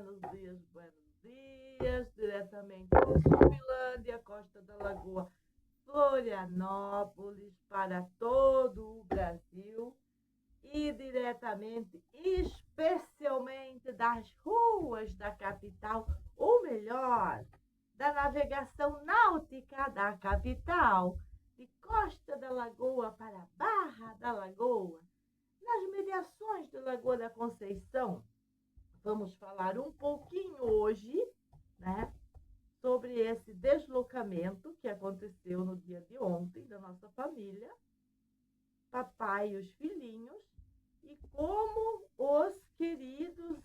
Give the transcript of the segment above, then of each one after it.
buenos dias, diretamente de Subilândia, Costa da Lagoa, Florianópolis, para todo o Brasil e diretamente, especialmente das ruas da capital, ou melhor, da navegação náutica da capital, de Costa da Lagoa para Barra da Lagoa, nas mediações da Lagoa da Conceição. Vamos falar um pouquinho hoje, né, sobre esse deslocamento que aconteceu no dia de ontem da nossa família, papai e os filhinhos, e como os queridos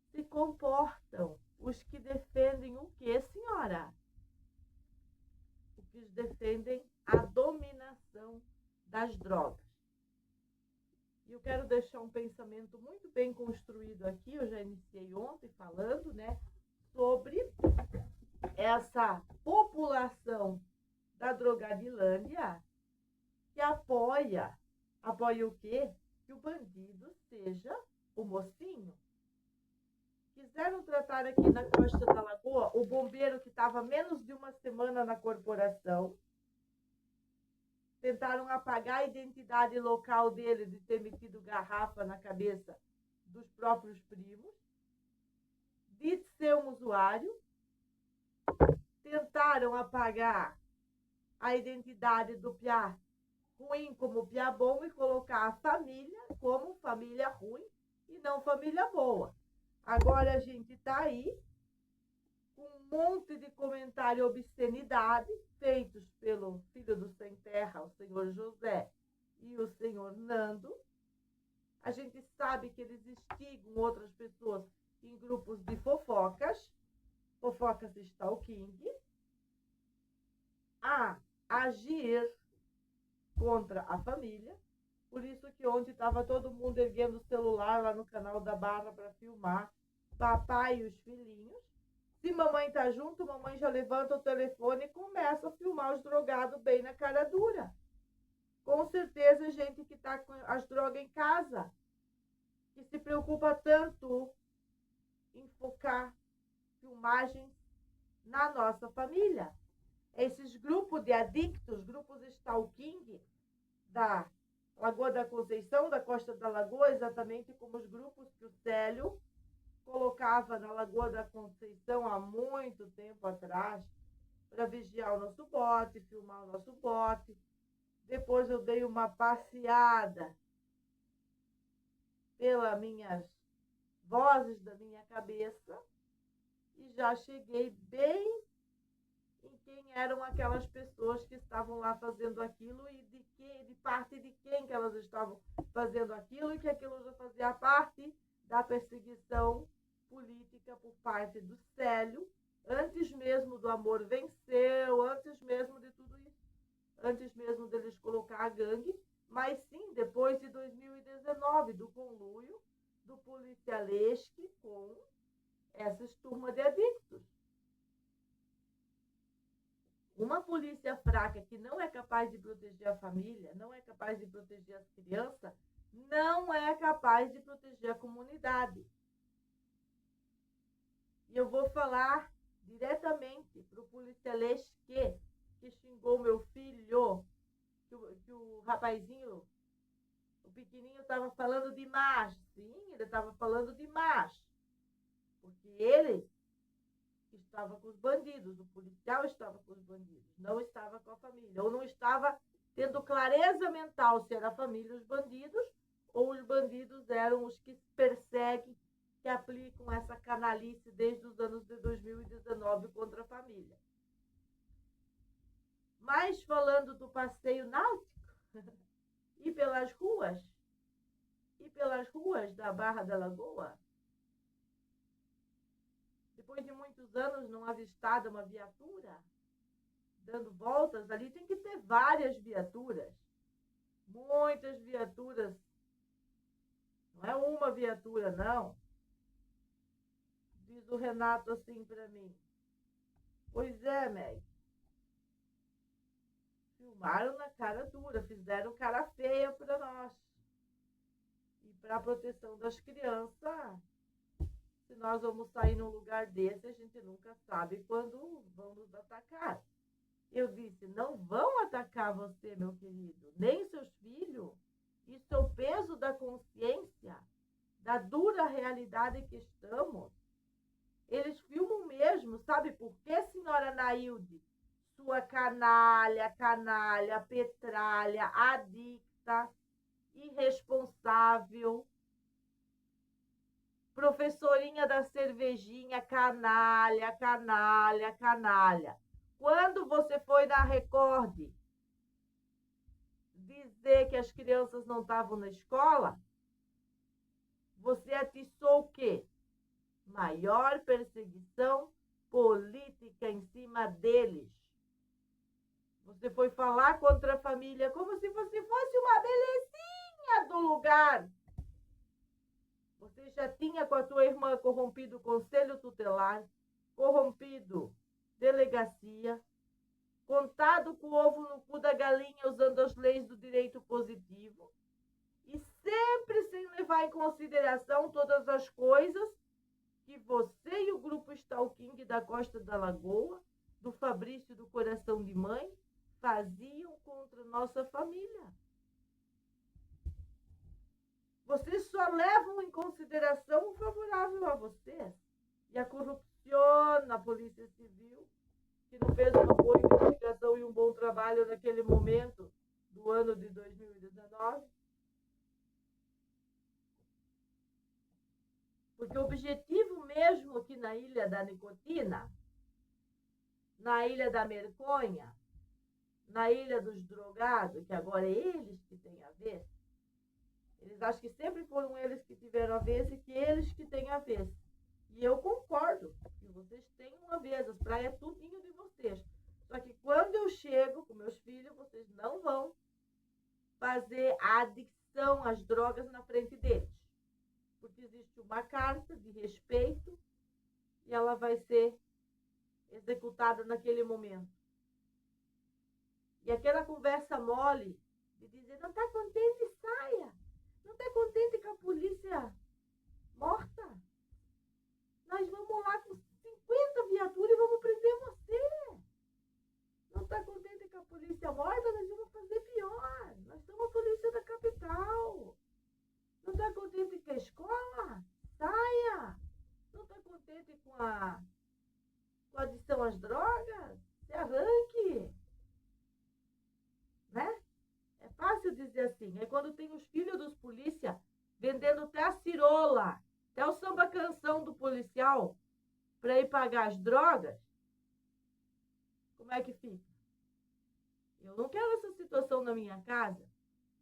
se comportam, os que defendem o que, senhora? Os que defendem a dominação das drogas. E eu quero deixar um pensamento muito bem construído aqui, eu já iniciei ontem falando, né, sobre essa população da Drogadilândia que apoia o quê? Que o bandido seja o mocinho. Quiseram tratar aqui na Costa da Lagoa o bombeiro que estava menos de uma semana na corporação. Tentaram apagar a identidade local dele de ter metido garrafa na cabeça dos próprios primos. De ser um usuário. Tentaram apagar a identidade do piá ruim como piá bom e colocar a família como família ruim e não família boa. Agora a gente está aí com um monte de comentário obscenidade feitos pelo filho do Sem Terra, o senhor José e o senhor Nando. A gente sabe que eles instigam outras pessoas em grupos de fofocas stalking, a agir contra a família. Por isso que ontem estava todo mundo erguendo o celular lá no canal da Barra para filmar papai e os filhinhos. Se mamãe tá junto, mamãe já levanta o telefone e começa a filmar os drogados bem na cara dura. Com certeza, gente que tá com as drogas em casa, que se preocupa tanto em focar filmagens na nossa família. Esses grupos de adictos, grupos stalking da Lagoa da Conceição, da Costa da Lagoa, exatamente como os grupos que o Célio colocava na Lagoa da Conceição há muito tempo atrás para vigiar o nosso bote, filmar o nosso bote. Depois eu dei uma passeada pelas minhas vozes da minha cabeça e já cheguei bem em quem eram aquelas pessoas que estavam lá fazendo aquilo e de parte de quem que elas estavam fazendo aquilo e que aquilo já fazia parte da perseguição política por parte do Célio, antes mesmo do Amor Venceu, antes mesmo de tudo isso, antes mesmo deles colocar a gangue, mas sim depois de 2019, do conluio do policialesque com essas turmas de adictos. Uma polícia fraca que não é capaz de proteger a família, não é capaz de proteger as crianças, não é capaz de proteger a comunidade. E eu vou falar diretamente para o policialês que xingou meu filho, que o rapazinho, o pequenininho estava falando demais. Sim, ele estava falando demais. Porque ele estava com os bandidos, o policial estava com os bandidos, não estava com a família, ou não estava tendo clareza mental se era a família os bandidos, ou os bandidos eram os que perseguem, que aplicam essa canalice desde os anos de 2019 contra a família. Mas falando do passeio náutico, e pelas ruas da Barra da Lagoa, depois de muitos anos não avistada uma viatura, dando voltas ali, tem que ter várias viaturas. Muitas viaturas. Não é uma viatura, não. Diz o Renato assim para mim. Pois é, Meg. Filmaram na cara dura, fizeram cara feia para nós. E para a proteção das crianças, se nós vamos sair num lugar desse, a gente nunca sabe quando vão nos atacar. Eu disse, não vão atacar você, meu querido, nem seus filhos. Isso é o peso da consciência, da dura realidade que estamos. Eles filmam mesmo, sabe por quê, senhora Nailde? Sua canalha, petralha, adicta, irresponsável, professorinha da cervejinha, canalha. Quando você foi na Record dizer que as crianças não estavam na escola, você atiçou o quê? Maior perseguição política em cima deles. Você foi falar contra a família como se você fosse uma belezinha do lugar. Você já tinha com a tua irmã corrompido o conselho tutelar, corrompido delegacia, contado com o ovo no cu da galinha usando as leis do direito positivo e sempre sem levar em consideração todas as coisas que você e o grupo Stalking da Costa da Lagoa, do Fabrício do Coração de Mãe, faziam contra nossa família. Vocês só levam em consideração o favorável a vocês. E a corrupção na Polícia Civil, que não fez uma boa investigação e um bom trabalho naquele momento do ano de 2019. Porque o objetivo mesmo aqui na Ilha da Nicotina, na Ilha da Merconha, na Ilha dos Drogados, que agora é eles que têm a vez, eles acham que sempre foram eles que tiveram a vez e que eles que têm a vez. E eu concordo que vocês têm uma vez, as praias é tudinho de vocês. Só que quando eu chego com meus filhos, vocês não vão fazer a adicção às drogas na frente deles. Porque existe uma carta de respeito e ela vai ser executada naquele momento. E aquela conversa mole de dizer, não está contente, saia. Não está contente com a polícia morta? Nós vamos lá com 50 viaturas e vamos prender você. Não está contente com a polícia morta? Nós vamos fazer pior. Nós somos a polícia da capital. Não está contente com a escola? Saia. Não está contente com a adição às drogas? Se arranque. Né? É fácil dizer assim. É quando tem os filhos dos polícia vendendo até a cirola, até o samba canção do policial para ir pagar as drogas. Como é que fica? Eu não quero essa situação na minha casa.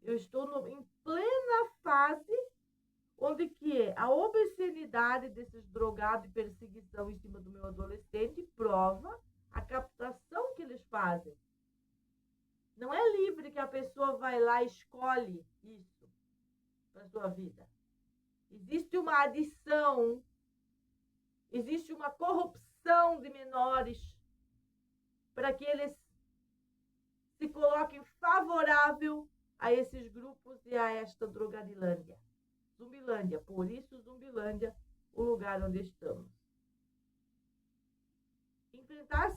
Eu estou em plena fase onde que a obscenidade desses drogados e perseguição em cima do meu adolescente prova a captação que eles fazem. Não é livre que a pessoa vai lá e escolhe isso para a sua vida. Existe uma adição, existe uma corrupção de menores para que eles se coloquem favorável a esses grupos e a esta drogadilândia. Zumbilândia, por isso Zumbilândia, o lugar onde estamos. Enfrentar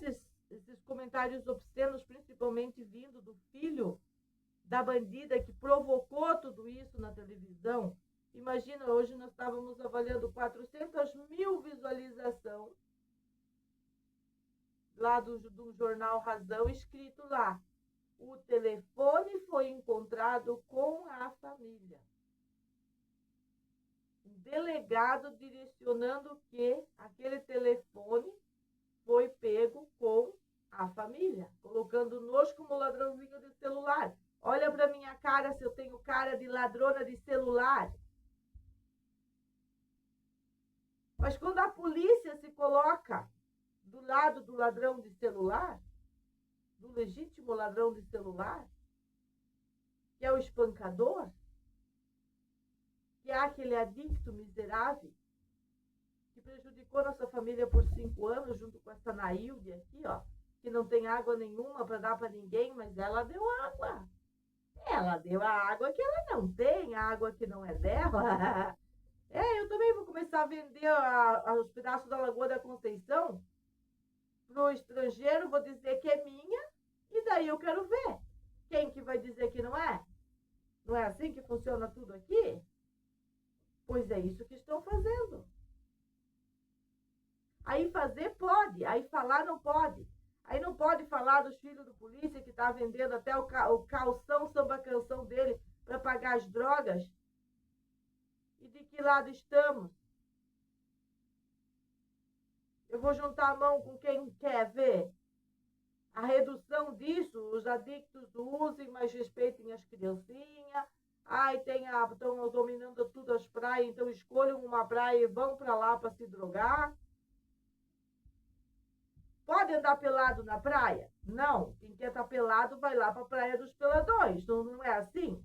esses comentários obscenos, principalmente vindo do filho da bandida que provocou tudo isso na televisão. Imagina, hoje nós estávamos avaliando 400 mil visualizações lá do jornal Razão, escrito lá, o telefone foi encontrado com a família. Um delegado direcionando que aquele telefone foi pego com a família, colocando-nos como ladrãozinho de celular. Olha para minha cara se eu tenho cara de ladrona de celular. Mas quando a polícia se coloca do lado do ladrão de celular, do legítimo ladrão de celular, que é o espancador, que é aquele adicto miserável, que prejudicou nossa família por 5 anos, junto com essa Nailde aqui, ó, que não tem água nenhuma para dar para ninguém, mas ela deu água. Ela deu a água que ela não tem, a água que não é dela. Eu também vou começar a vender os pedaços da Lagoa da Conceição para o estrangeiro, vou dizer que é minha, e daí eu quero ver. Quem que vai dizer que não é? Não é assim que funciona tudo aqui? Pois é isso que estão fazendo. Aí fazer pode, aí falar não pode. Aí não pode falar dos filhos do polícia que está vendendo até o calção samba canção dele para pagar as drogas. E de que lado estamos? Eu vou juntar a mão com quem quer ver a redução disso, os adictos usem, mas respeitem as criancinhas. Ai, estão dominando tudo as praias, então escolham uma praia e vão para lá para se drogar. Pode andar pelado na praia? Não. Quem quer estar pelado vai lá para a praia dos peladões. Não é assim?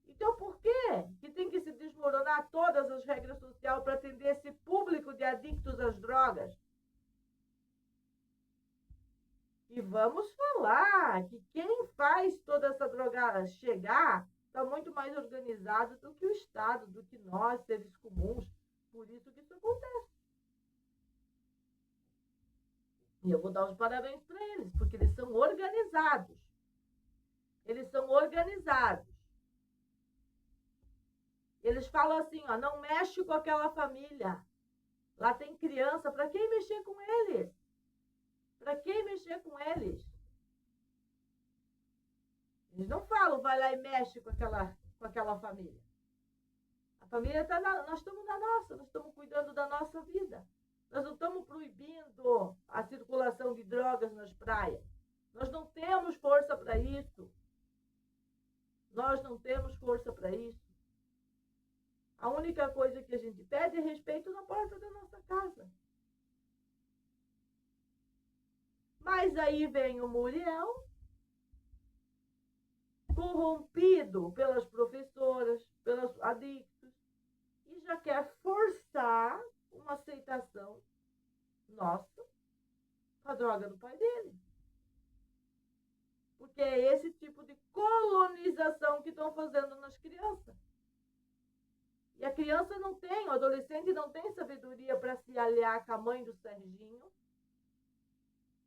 Então, por que tem que se desmoronar todas as regras sociais para atender esse público de adictos às drogas? E vamos falar que quem faz toda essa drogada chegar está muito mais organizado do que o Estado, do que nós, seres comuns. Por isso que isso acontece. E eu vou dar os parabéns para eles, porque eles são organizados. Eles são organizados. Eles falam assim, ó, não mexe com aquela família. Lá tem criança, para quem mexer com eles? Para quem mexer com eles? Eles não falam, vai lá e mexe com aquela família. A família está nós estamos na nossa, nós estamos cuidando da nossa vida. Nós não estamos proibindo a circulação de drogas nas praias. Nós não temos força para isso. Nós não temos força para isso. A única coisa que a gente pede é respeito na porta da nossa casa. Mas aí vem o Muriel, corrompido pelas professoras, pelos adictos, e já quer forçar uma aceitação nossa com a droga do pai dele. Porque é esse tipo de colonização que estão fazendo nas crianças. E a criança não tem, o adolescente não tem sabedoria para se aliar com a mãe do Serginho,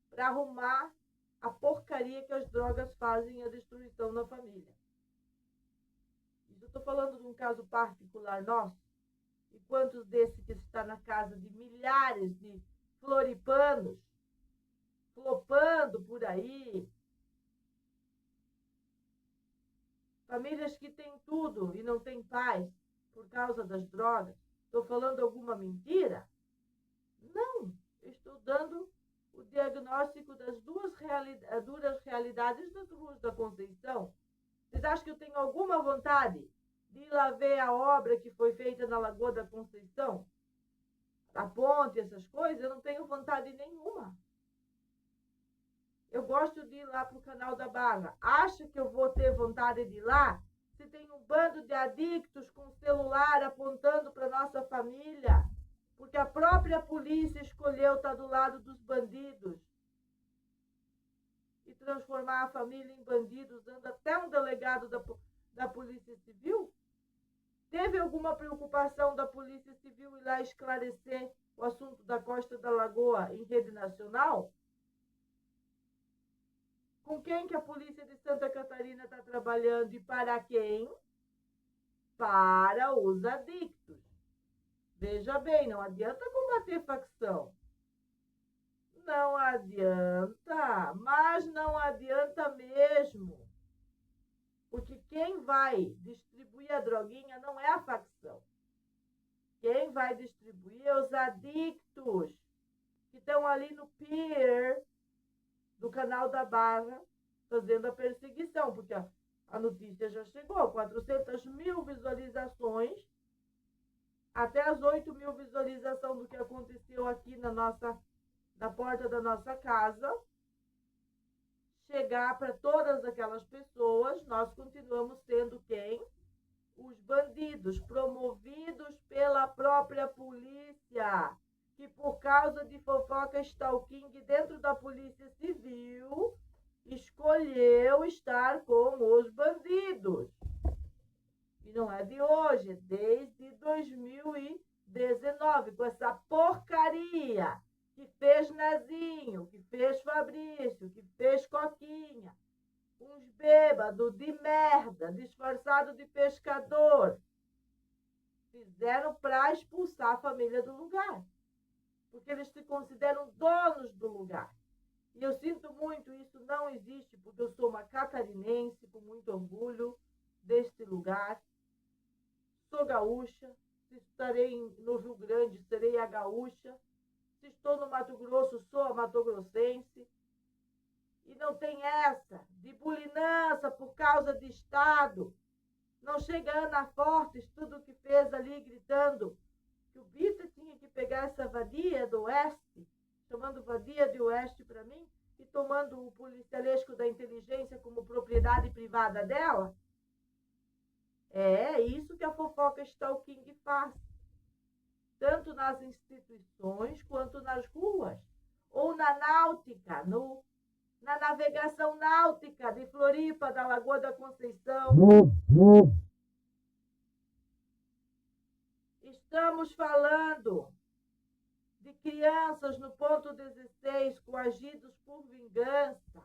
para arrumar a porcaria que as drogas fazem, a destruição na família. Isso eu estou falando de um caso particular nosso. E quantos desses que está na casa de milhares de floripanos, flopando por aí. Famílias que têm tudo e não têm paz por causa das drogas. Estou falando alguma mentira? Não, estou dando o diagnóstico das duras realidades das ruas da Conceição. Vocês acham que eu tenho alguma vontade de ir lá ver a obra que foi feita na Lagoa da Conceição? A ponte, essas coisas? Eu não tenho vontade nenhuma. Eu gosto de ir lá para o Canal da Barra. Acha que eu vou ter vontade de ir lá? Se tem um bando de adictos com celular apontando para nossa família, porque a própria polícia escolheu estar do lado dos bandidos e transformar a família em bandidos, usando até um delegado da Polícia Civil. Teve alguma preocupação da Polícia Civil ir lá esclarecer o assunto da Costa da Lagoa em rede nacional? Com quem que a Polícia de Santa Catarina está trabalhando e para quem? Para os adictos. Veja bem, não adianta combater facção. Não adianta, mas não adianta mesmo. Porque quem vai distribuir a droguinha não é a facção. Quem vai distribuir é os adictos que estão ali no pier do Canal da Barra fazendo a perseguição, porque a notícia já chegou, 400 mil visualizações, até as 8 mil visualizações do que aconteceu aqui na porta da nossa casa. Chegar para todas aquelas pessoas, nós continuamos sendo quem? Os bandidos, promovidos pela própria polícia, que por causa de fofoca stalking dentro da Polícia Civil, escolheu estar com os bandidos. E não é de hoje, é desde 2019, com essa porcaria que fez Nezinho, que fez Fabrício, que fez Coquinha. Uns bêbados de merda, disfarçados de pescador. Fizeram para expulsar a família do lugar. Porque eles se consideram donos do lugar. E eu sinto muito, isso não existe, porque eu sou uma catarinense com muito orgulho deste lugar. Sou gaúcha, se estarei no Rio Grande, serei a gaúcha. Se estou no Mato Grosso, sou a matogrossense. E não tem essa de bulinança por causa de Estado. Não chega Ana Fortes, tudo que fez ali, gritando que o Bita tinha que pegar essa vadia do Oeste, chamando vadia de Oeste para mim, e tomando o policialesco da inteligência como propriedade privada dela. É isso que a fofoca stalking faz. Tanto nas instituições quanto nas ruas. Ou na náutica, na navegação náutica de Floripa, da Lagoa da Conceição. Estamos falando de crianças no ponto 16 coagidos por vingança.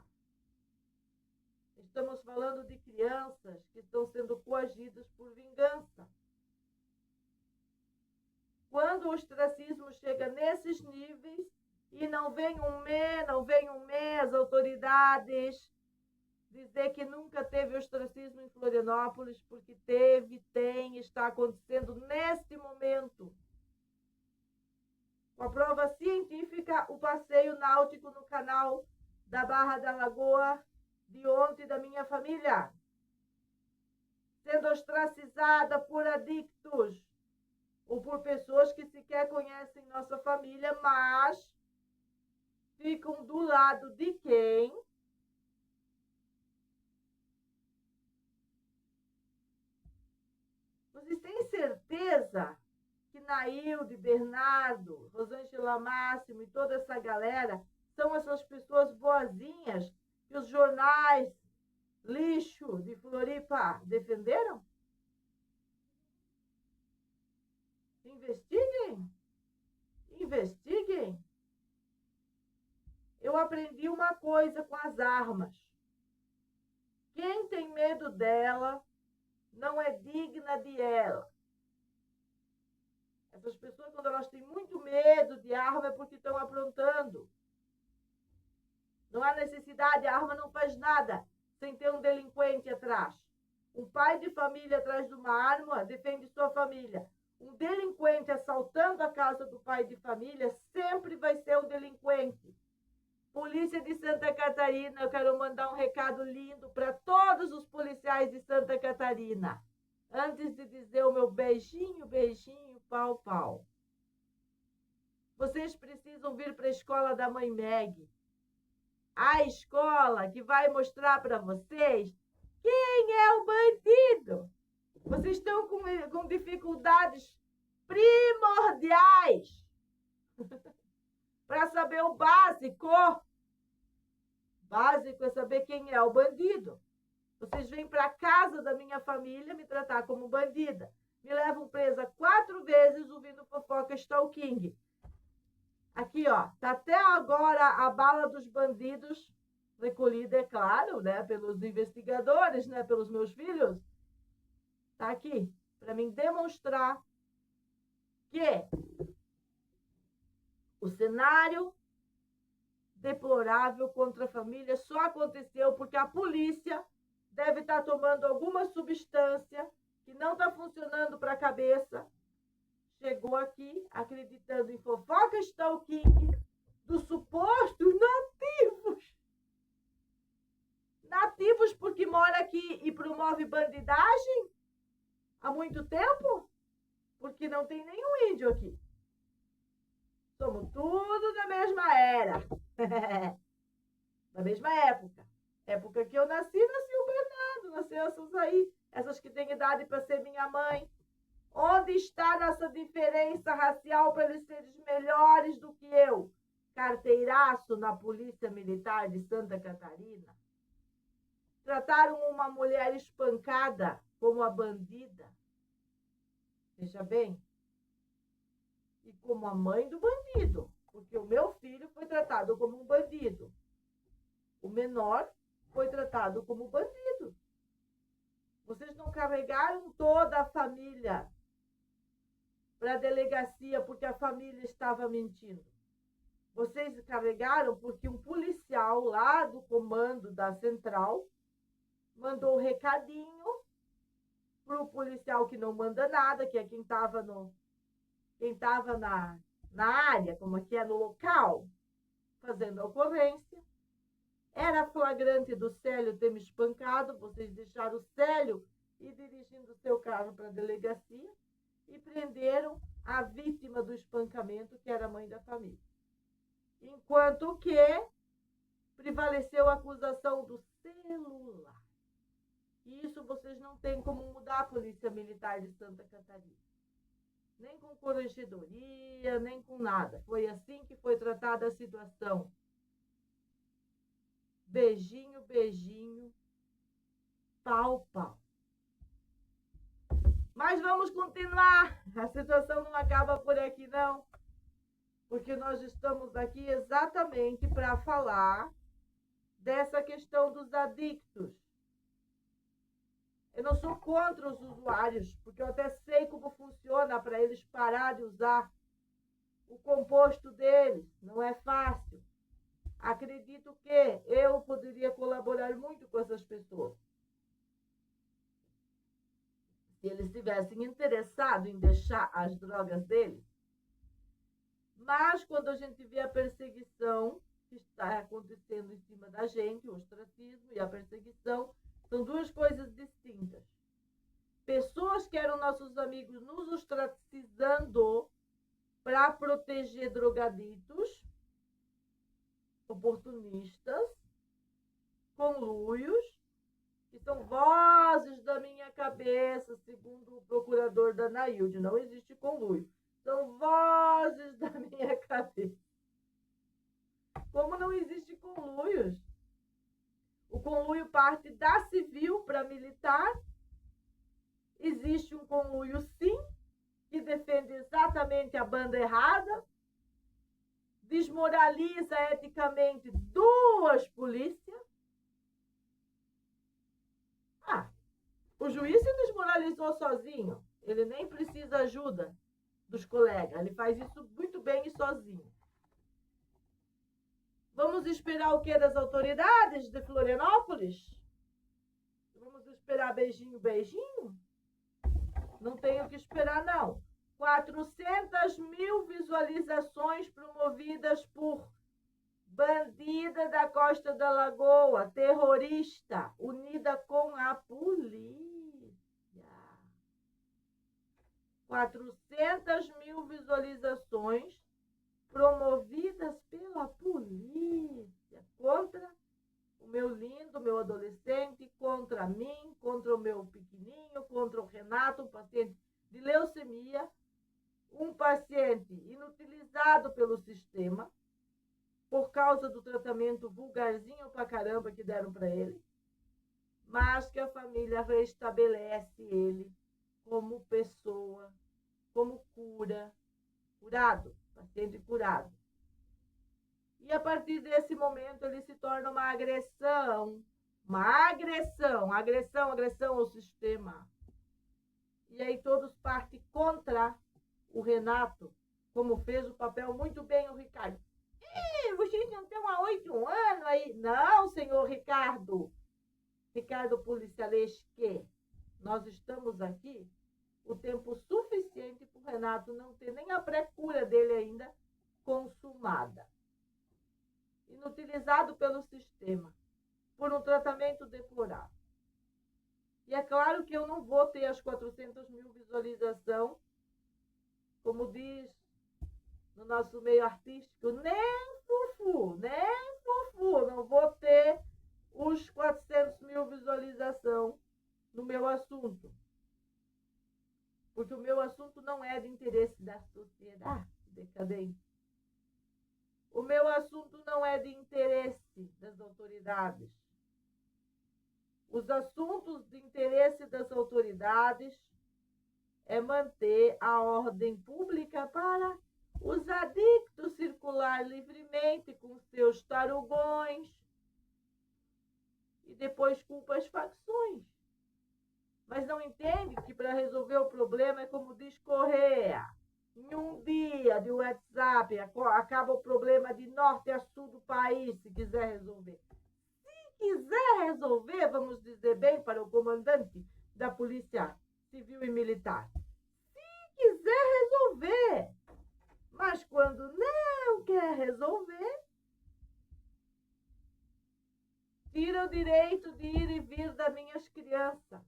Estamos falando de crianças que estão sendo coagidas por vingança. Quando o ostracismo chega nesses níveis e não vem um mês, as autoridades dizer que nunca teve ostracismo em Florianópolis, porque teve, tem, está acontecendo neste momento. Com a prova científica, o passeio náutico no canal da Barra da Lagoa de ontem da minha família, sendo ostracizada por adictos ou por pessoas que sequer conhecem nossa família, mas ficam do lado de quem? Vocês têm certeza que Nailde, Bernardo, Rosângela Máximo e toda essa galera são essas pessoas boazinhas que os jornais lixo de Floripa defenderam? Investiguem. Investiguem. Eu aprendi uma coisa com as armas. Quem tem medo dela não é digna de ela. Essas pessoas, quando elas têm muito medo de arma, é porque estão aprontando. Não há necessidade, a arma não faz nada sem ter um delinquente atrás. Um pai de família atrás de uma arma defende sua família. Um delinquente assaltando a casa do pai de família sempre vai ser um delinquente. Polícia de Santa Catarina, eu quero mandar um recado lindo para todos os policiais de Santa Catarina. Antes de dizer o meu beijinho, beijinho, pau, pau. Vocês precisam vir para a escola da Mãe Meg. A escola que vai mostrar para vocês quem é o bandido. Vocês estão com dificuldades primordiais para saber o básico. Básico é saber quem é o bandido. Vocês vêm para a casa da minha família me tratar como bandida. Me levam presa 4 vezes ouvindo fofoca stalking. Aqui, ó, tá até agora a bala dos bandidos recolhida, é claro, né, pelos investigadores, né, pelos meus filhos. Tá aqui, para mim demonstrar que o cenário deplorável contra a família só aconteceu porque a polícia deve estar tomando alguma substância que não está funcionando para a cabeça. Chegou aqui acreditando em fofoca stalking dos supostos nativos. Nativos porque mora aqui e promove bandidagem há muito tempo? Porque não tem nenhum índio aqui. Somos tudo da mesma era. Da mesma época. Época que eu nasci o Bernardo, nasceu essas aí. Essas que têm idade para ser minha mãe. Onde está nossa diferença racial para eles serem melhores do que eu? Carteiraço na Polícia Militar de Santa Catarina. Trataram uma mulher espancada como a bandida, veja bem, e como a mãe do bandido, porque o meu filho foi tratado como um bandido. O menor foi tratado como bandido. Vocês não carregaram toda a família para a delegacia porque a família estava mentindo. Vocês carregaram porque um policial lá do comando da central mandou um recadinho para o policial que não manda nada, que é quem estava na área, como aqui é no local, fazendo a ocorrência. Era flagrante do Célio ter me espancado, vocês deixaram o Célio ir dirigindo o seu carro para a delegacia e prenderam a vítima do espancamento, que era a mãe da família. Enquanto que prevaleceu a acusação do celular. E isso vocês não têm como mudar a Polícia Militar de Santa Catarina. Nem com corregedoria, nem com nada. Foi assim que foi tratada a situação. Beijinho, beijinho, pau, pau. Mas vamos continuar. A situação não acaba por aqui, não. Porque nós estamos aqui exatamente para falar dessa questão dos adictos. Eu não sou contra os usuários, porque eu até sei como funciona para eles parar de usar o composto deles. Não é fácil. Acredito que eu poderia colaborar muito com essas pessoas. Se eles estivessem interessados em deixar as drogas deles. Mas quando a gente vê a perseguição que está acontecendo em cima da gente, o ostracismo e a perseguição, são duas coisas distintas. Pessoas que eram nossos amigos nos ostracizando para proteger drogaditos, oportunistas, conluios, que são vozes da minha cabeça, segundo o procurador da Nailde. Não existe conluio. São vozes da minha cabeça. Como não existe conluios? O conluio parte da civil para militar. Existe um conluio, sim, que defende exatamente a banda errada, desmoraliza eticamente duas polícias. O juiz se desmoralizou sozinho. Ele nem precisa ajuda dos colegas. Ele faz isso muito bem e sozinho. Vamos esperar o que das autoridades de Florianópolis? Vamos esperar beijinho, beijinho? Não tenho que esperar, não. 400.000 visualizações promovidas por bandida da Costa da Lagoa, terrorista, unida com a polícia. 400.000 visualizações promovidas pela polícia contra o meu lindo, meu adolescente, contra mim, contra o meu pequenininho, contra o Renato, um paciente de leucemia, um paciente inutilizado pelo sistema por causa do tratamento vulgarzinho pra caramba que deram para ele, mas que a família restabelece ele como pessoa, como curado, paciente curado. E a partir desse momento ele se torna uma agressão ao sistema. E aí todos partem contra o Renato, como fez o papel muito bem o Ricardo. Vocês não estão há 8 anos aí? Não, senhor Ricardo Policialesque, nós estamos aqui o tempo suficiente para o Renato não ter nem a pré-cura dele ainda consumada. Inutilizado pelo sistema, por um tratamento deplorável. E é claro que eu não vou ter as 400.000 visualizações, como diz no nosso meio artístico, nem fufu, não vou ter os 400.000 visualizações no meu assunto. Porque o meu assunto não é de interesse da sociedade decadente. O meu assunto não é de interesse das autoridades. Os assuntos de interesse das autoridades é manter a ordem pública para os adictos circular livremente com seus tarugões e depois culpa as facções. Mas não entende que para resolver o problema é como diz Correia. Em um dia de WhatsApp acaba o problema de norte a sul do país, se quiser resolver. Se quiser resolver, vamos dizer bem para o comandante da Polícia Civil e Militar. Se quiser resolver. Mas quando não quer resolver, tira o direito de ir e vir das minhas crianças.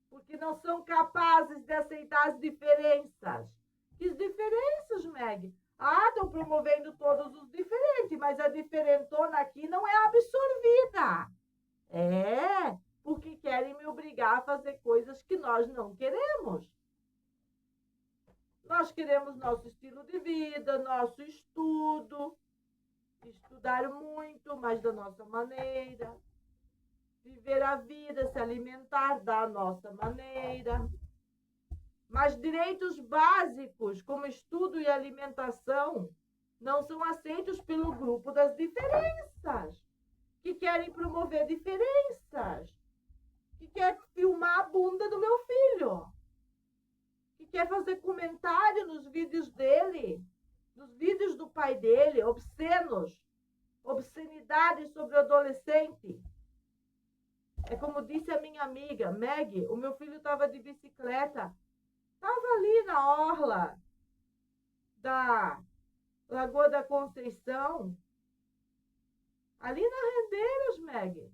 Porque não são capazes de aceitar as diferenças. Que diferenças, Meg? Estão promovendo todos os diferentes, mas a diferentona aqui não é absorvida. Porque querem me obrigar a fazer coisas que nós não queremos. Nós queremos nosso estilo de vida, nosso estudo, estudar muito, mas da nossa maneira, viver a vida, se alimentar da nossa maneira. Mas direitos básicos, como estudo e alimentação, não são aceitos pelo grupo das diferenças, que querem promover diferenças, que quer filmar a bunda do meu filho, que quer fazer comentário nos vídeos dele, nos vídeos do pai dele, obscenos, obscenidades sobre o adolescente. É como disse a minha amiga, Meg, o meu filho estava de bicicleta, estava ali na orla da Lagoa da Conceição, ali na Rendeiras, Meg.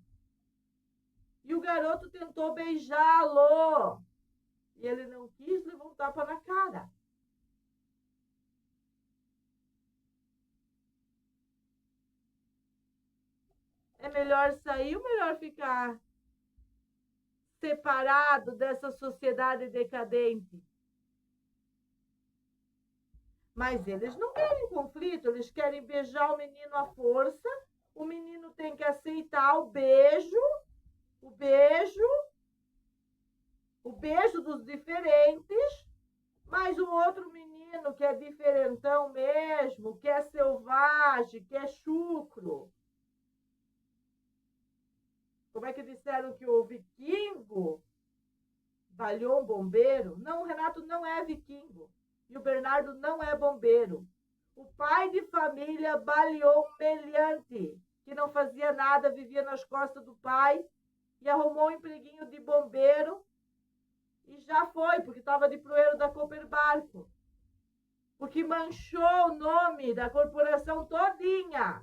E o garoto tentou beijá-lo. E ele não quis levar um tapa na cara. É melhor sair ou melhor ficar separado dessa sociedade decadente? Mas eles não querem conflito, eles querem beijar o menino à força, o menino tem que aceitar o beijo dos diferentes, mas o outro menino que é diferentão mesmo, que é selvagem, que é chucro. Como é que disseram que o vikingo baleou um bombeiro? Não, o Renato não é vikingo. E o Bernardo não é bombeiro. O pai de família baleou um meliante, que não fazia nada, vivia nas costas do pai, e arrumou um empreguinho de bombeiro, e já foi, porque estava de proeiro da Cooper Barco. Porque manchou o nome da corporação todinha,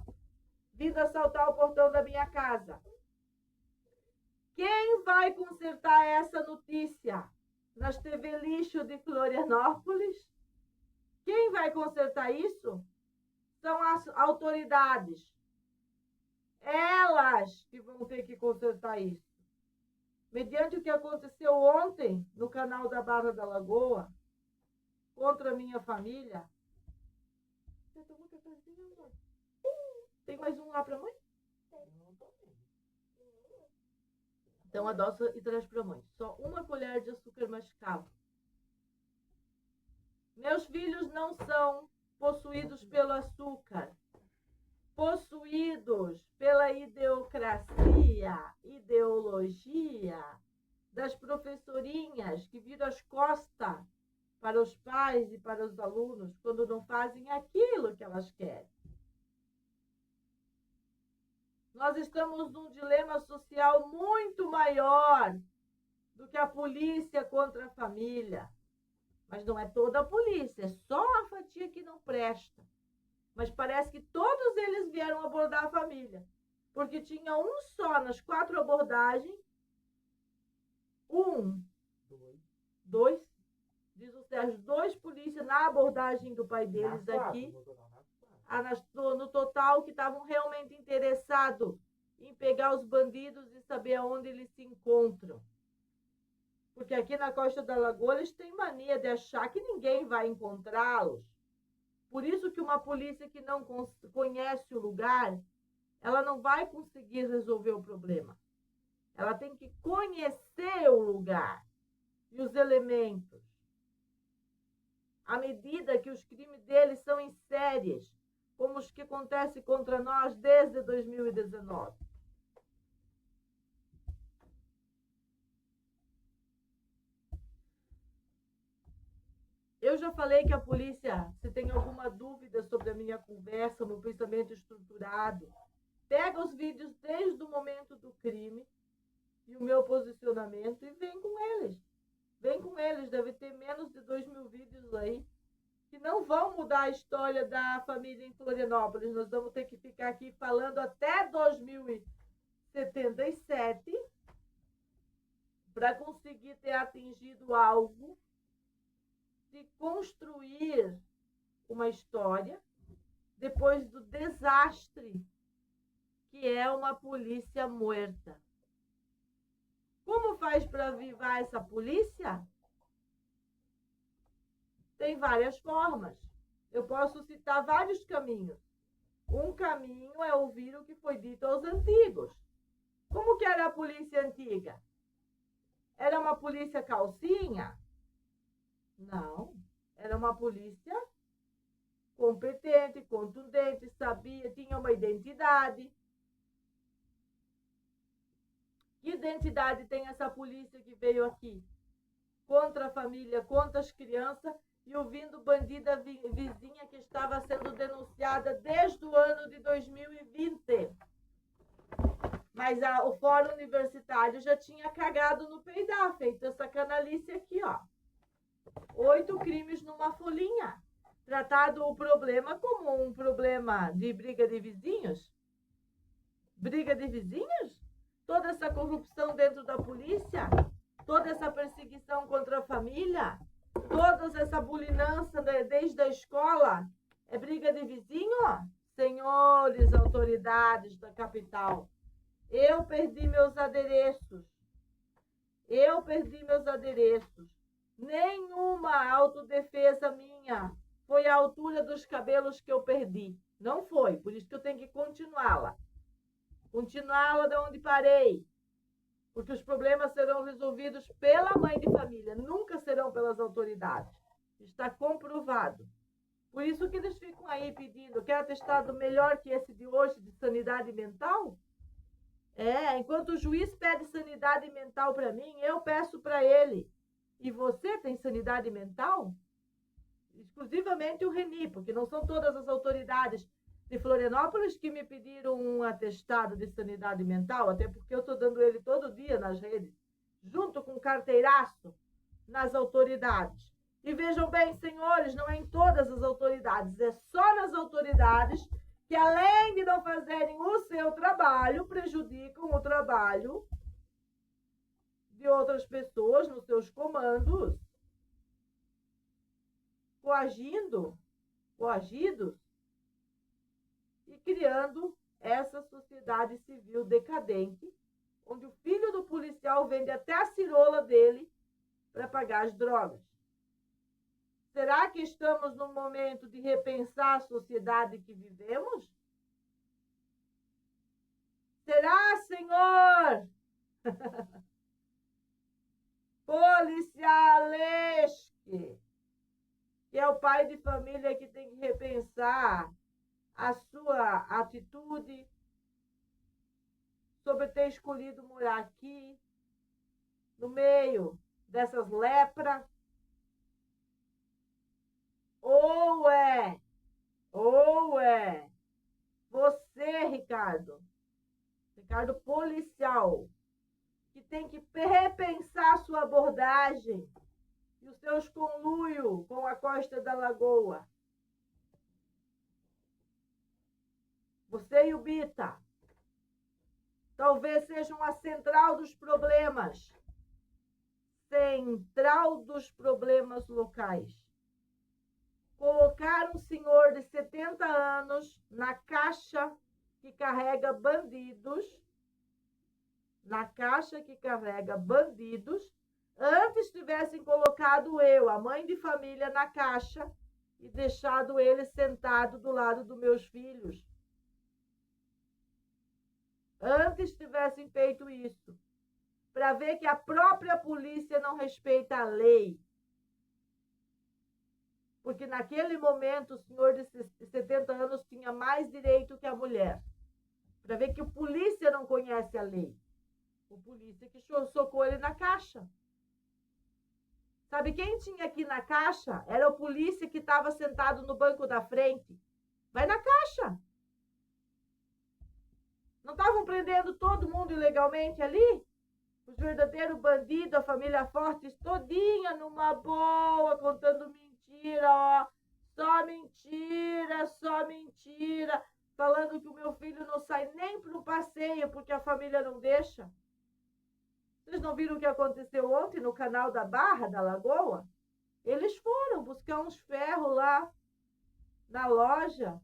vindo assaltar o portão da minha casa. Quem vai consertar essa notícia nas TV lixo de Florianópolis? Quem vai consertar isso? São as autoridades. Elas que vão ter que consertar isso. Mediante o que aconteceu ontem no canal da Barra da Lagoa, contra a minha família. Você tomou cafezinho, amor? Tem mais um lá para a mãe? Então, adoça e traz para a mãe. Só uma colher de açúcar mascavo. Meus filhos não são possuídos pelo açúcar, possuídos pela ideologia das professorinhas que viram as costas para os pais e para os alunos quando não fazem aquilo que elas querem. Nós estamos num dilema social muito maior do que a polícia contra a família. Mas não é toda a polícia, é só a fatia que não presta. Mas parece que todos eles vieram abordar a família. Porque tinha um só nas 4 abordagens. Dois, diz o Sérgio, 2 polícias na abordagem do pai deles aqui. No total, que estavam realmente interessados em pegar os bandidos e saber aonde eles se encontram. Porque aqui na Costa da Lagoa eles têm mania de achar que ninguém vai encontrá-los. Por isso que uma polícia que não conhece o lugar ela não vai conseguir resolver o problema. Ela tem que conhecer o lugar e os elementos. À medida que os crimes deles são em séries, como os que acontecem contra nós desde 2019. Eu já falei que a polícia, se tem alguma dúvida sobre a minha conversa, meu pensamento estruturado, pega os vídeos desde o momento do crime e o meu posicionamento e vem com eles. Vem com eles, deve ter menos de 2.000 vídeos aí, que não vão mudar a história da família em Florianópolis. Nós vamos ter que ficar aqui falando até 2077 para conseguir ter atingido algo de construir uma história depois do desastre que é uma polícia morta. Como faz para avivar essa polícia? Tem várias formas. Eu posso citar vários caminhos. Um caminho é ouvir o que foi dito aos antigos. Como que era a polícia antiga? Era uma polícia calcinha? Não. Era uma polícia competente, contundente, sabia, tinha uma identidade. Que identidade tem essa polícia que veio aqui? Contra a família, contra as crianças e ouvindo bandida vizinha que estava sendo denunciada desde o ano de 2020. Mas o Fórum Universitário já tinha cagado no peidar, feito essa canalice aqui, ó. 8 crimes numa folhinha. Tratado o problema como um problema de briga de vizinhos. Briga de vizinhos? Toda essa corrupção dentro da polícia? Toda essa perseguição contra a família? Toda essa bulinança desde a escola? É briga de vizinho? Senhores, autoridades da capital, eu perdi meus adereços. Nenhuma autodefesa minha foi a altura dos cabelos que eu perdi. Não foi, por isso que eu tenho que continuá-la. Continuá-la de onde parei. Porque os problemas serão resolvidos pela mãe de família, nunca serão pelas autoridades. Está comprovado. Por isso que eles ficam aí pedindo, quer atestado melhor que esse de hoje, de sanidade mental? Enquanto o juiz pede sanidade mental para mim, eu peço para ele. E você tem sanidade mental? Exclusivamente o Reni, porque não são todas as autoridades de Florianópolis que me pediram um atestado de sanidade mental, até porque eu estou dando ele todo dia nas redes, junto com carteiraço nas autoridades. E vejam bem, senhores, não é em todas as autoridades, é só nas autoridades que, além de não fazerem o seu trabalho, prejudicam o trabalho de outras pessoas nos seus comandos, coagidos, e criando essa sociedade civil decadente, onde o filho do policial vende até a cirola dele para pagar as drogas. Será que estamos no momento de repensar a sociedade que vivemos? Será, senhor? Policialesque, que é o pai de família que tem que repensar a sua atitude sobre ter escolhido morar aqui, no meio dessas lepras. Ou é você, Ricardo policial, que tem que repensar sua abordagem e os seus conluios com a Costa da Lagoa. Você e o Bita talvez sejam a central dos problemas locais. Colocar um senhor de 70 anos na caixa que carrega bandidos, antes tivessem colocado eu, a mãe de família, na caixa e deixado ele sentado do lado dos meus filhos. antes tivessem feito isso, para ver que a própria polícia não respeita a lei. Porque naquele momento o senhor de 70 anos tinha mais direito que a mulher. Para ver que o polícia não conhece a lei. O polícia que socou ele na caixa. Sabe quem tinha aqui na caixa? Era o polícia que estava sentado no banco da frente. Vai na caixa. Não estavam prendendo todo mundo ilegalmente ali? Os verdadeiros bandidos, a família Fortes, todinha numa boa, contando mentira, ó. Só mentira, só mentira. Falando que o meu filho não sai nem para o passeio porque a família não deixa. Vocês não viram o que aconteceu ontem no canal da Barra, da Lagoa? Eles foram buscar uns ferros lá na loja.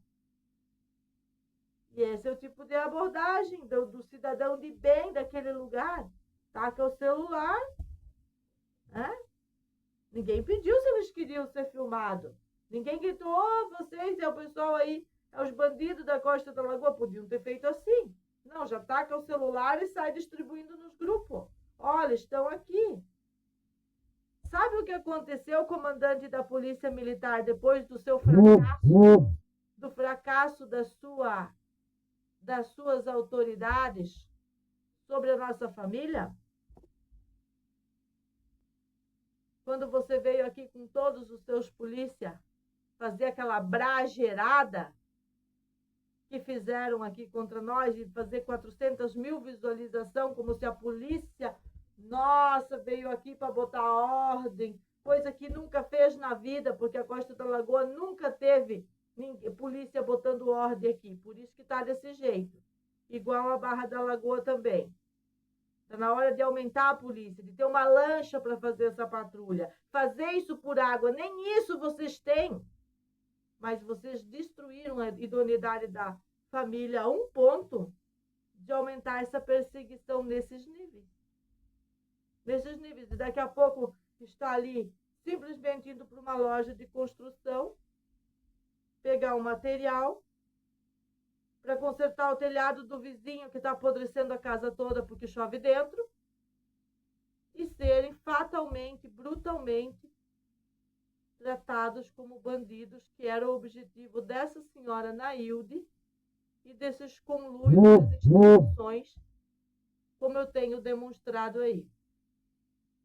E esse é o tipo de abordagem do cidadão de bem daquele lugar. Taca o celular. Né? Ninguém pediu se eles queriam ser filmados. Ninguém gritou, oh, vocês é o pessoal aí, é os bandidos da Costa da Lagoa. Podiam ter feito assim. Não, já taca o celular e sai distribuindo nos grupos. Olha, estão aqui. Sabe o que aconteceu, comandante da Polícia Militar, depois do seu fracasso, do fracasso das suas autoridades sobre a nossa família? Quando você veio aqui com todos os seus polícia fazer aquela bragerada que fizeram aqui contra nós, de fazer 400 mil visualizações, como se a polícia, nossa, veio aqui para botar ordem, coisa que nunca fez na vida, porque a Costa da Lagoa nunca teve polícia botando ordem aqui, por isso que está desse jeito. Igual a Barra da Lagoa também. Está na hora de aumentar a polícia, de ter uma lancha para fazer essa patrulha. Fazer isso por água, nem isso vocês têm. Mas vocês destruíram a idoneidade da família a um ponto de aumentar essa perseguição nesses níveis. Nesses níveis. E daqui a pouco está ali simplesmente indo para uma loja de construção, pegar um material para consertar o telhado do vizinho que está apodrecendo a casa toda porque chove dentro, e serem fatalmente, brutalmente tratados como bandidos, que era o objetivo dessa senhora Nailde e desses conluios das instituições, como eu tenho demonstrado aí.